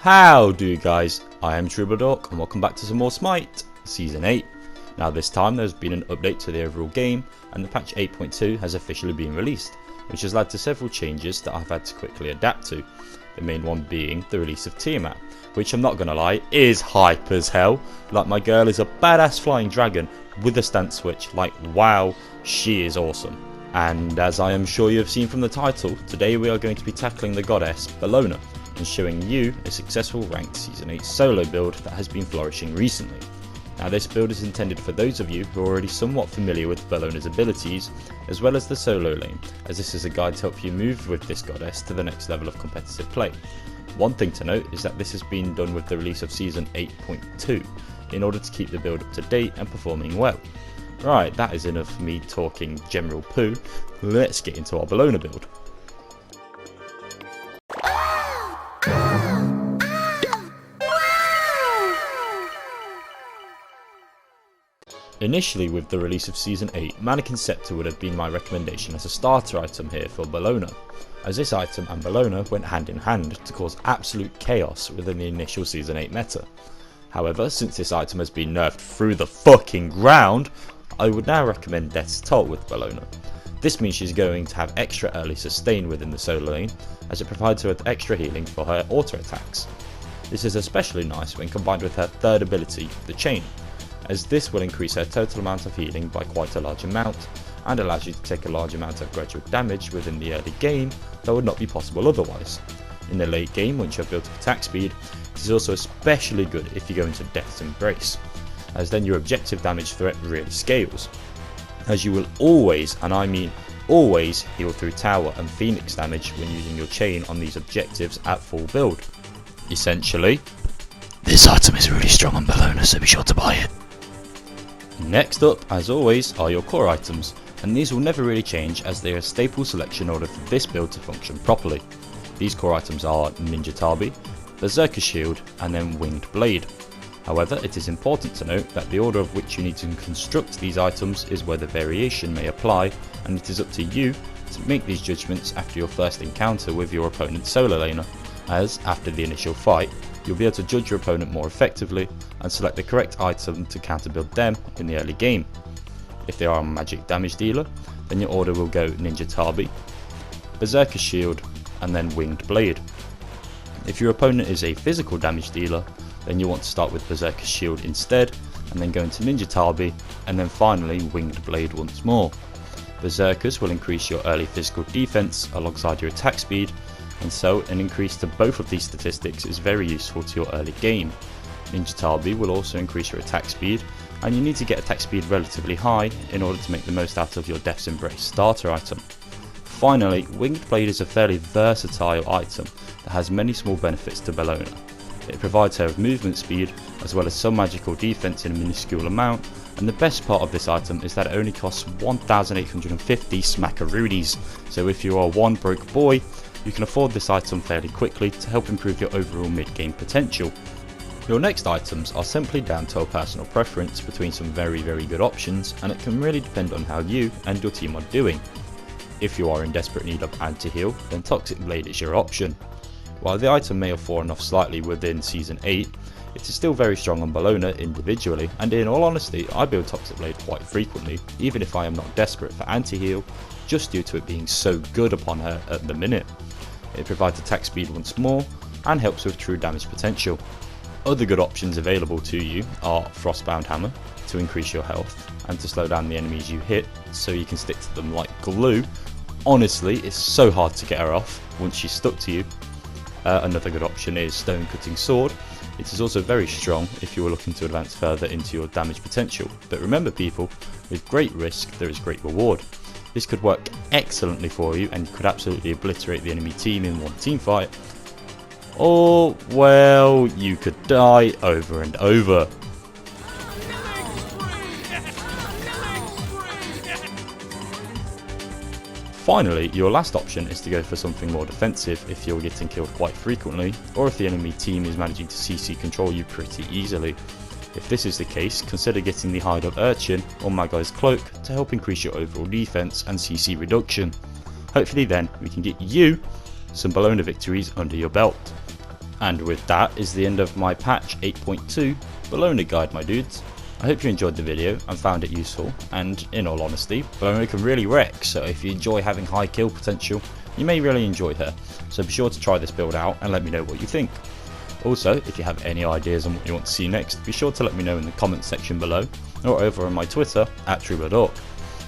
How do guys, I am Troubadour and welcome back to some more Smite, Season 8. Now this time there's been an update to the overall game and the patch 8.2 has officially been released, which has led to several changes that I've had to quickly adapt to. The main one being the release of Tiamat, which I'm not gonna lie, is hype as hell. Like, my girl is a badass flying dragon with a stance switch, like wow, she is awesome. And as I am sure you have seen from the title, today we are going to be tackling the goddess Bellona and showing you a successful ranked Season 8 solo build that has been flourishing recently. Now this build is intended for those of you who are already somewhat familiar with Bellona's abilities, as well as the solo lane, as this is a guide to help you move with this goddess to the next level of competitive play. One thing to note is that this has been done with the release of Season 8.2, in order to keep the build up to date and performing well. Right, that is enough of me talking general poo, let's get into our Bellona build. Initially, with the release of Season 8, Mannequin Scepter would have been my recommendation as a starter item here for Bellona, as this item and Bellona went hand in hand to cause absolute chaos within the initial Season 8 meta. However, since this item has been nerfed through the fucking ground, I would now recommend Death's Toll with Bellona. This means she's going to have extra early sustain within the solo lane, as it provides her with extra healing for her auto attacks. This is especially nice when combined with her third ability, the Chain, as this will increase her total amount of healing by quite a large amount, and allows you to take a large amount of gradual damage within the early game that would not be possible otherwise. In the late game, once you have built up attack speed, it is also especially good if you go into Death's Embrace, as then your objective damage threat really scales, as you will always, and I mean always, heal through tower and phoenix damage when using your chain on these objectives at full build. Essentially, this item is really strong on Bellona, so be sure to buy it. Next up, as always, are your core items, and these will never really change as they are a staple selection in order for this build to function properly. These core items are Ninja Tabi, Berserker Shield, and then Winged Blade. However, it is important to note that the order of which you need to construct these items is where the variation may apply, and it is up to you to make these judgments after your first encounter with your opponent's solo laner, as after the initial fight, you'll be able to judge your opponent more effectively and select the correct item to counter build them in the early game. If they are a magic damage dealer, then your order will go Ninja Tabi, Berserker Shield, and then Winged Blade. If your opponent is a physical damage dealer, then you want to start with Berserker Shield instead, and then go into Ninja Tabi, and then finally Winged Blade once more. Berserkers will increase your early physical defense alongside your attack speed, and so an increase to both of these statistics is very useful to your early game. Ninja Tabi will also increase your attack speed, and you need to get attack speed relatively high in order to make the most out of your Death's Embrace starter item. Finally, Winged Blade is a fairly versatile item that has many small benefits to Bellona. It provides her with movement speed, as well as some magical defense in a minuscule amount, and the best part of this item is that it only costs 1,850 smackaroonies, so if you are one broke boy, you can afford this item fairly quickly to help improve your overall mid-game potential. Your next items are simply down to a personal preference between some very good options, and it can really depend on how you and your team are doing. If you are in desperate need of anti-heal, then Toxic Blade is your option. While the item may have fallen off slightly within Season 8, it is still very strong on Bellona individually, and in all honesty I build Toxic Blade quite frequently, even if I am not desperate for anti-heal, just due to it being so good upon her at the minute. It provides attack speed once more, and helps with true damage potential. Other good options available to you are Frostbound Hammer, to increase your health, and to slow down the enemies you hit, so you can stick to them like glue. Honestly, it's so hard to get her off once she's stuck to you. Another good option is Stone Cutting Sword. It is also very strong if you are looking to advance further into your damage potential, but remember people, with great risk there is great reward. This could work excellently for you, and you could absolutely obliterate the enemy team in one team fight, or well, you could die over and over. Finally, your last option is to go for something more defensive if you're getting killed quite frequently, or if the enemy team is managing to CC control you pretty easily. If this is the case, consider getting the Hide of Urchin or Magai's Cloak to help increase your overall defense and CC reduction. Hopefully then we can get you some Bellona victories under your belt. And with that is the end of my patch 8.2 Bellona guide, my dudes. I hope you enjoyed the video and found it useful, and in all honesty, Bellona can really wreck, so if you enjoy having high kill potential, you may really enjoy her, so be sure to try this build out and let me know what you think. Also, if you have any ideas on what you want to see next, be sure to let me know in the comments section below, or over on my Twitter, @TrueBloodOrc.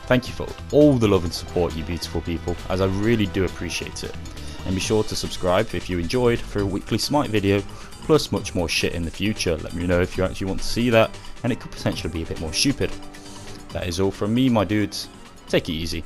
Thank you for all the love and support, you beautiful people, as I really do appreciate it. And be sure to subscribe if you enjoyed for a weekly Smite video, plus much more shit in the future. Let me know if you actually want to see that, and it could potentially be a bit more stupid. That is all from me, my dudes. Take it easy.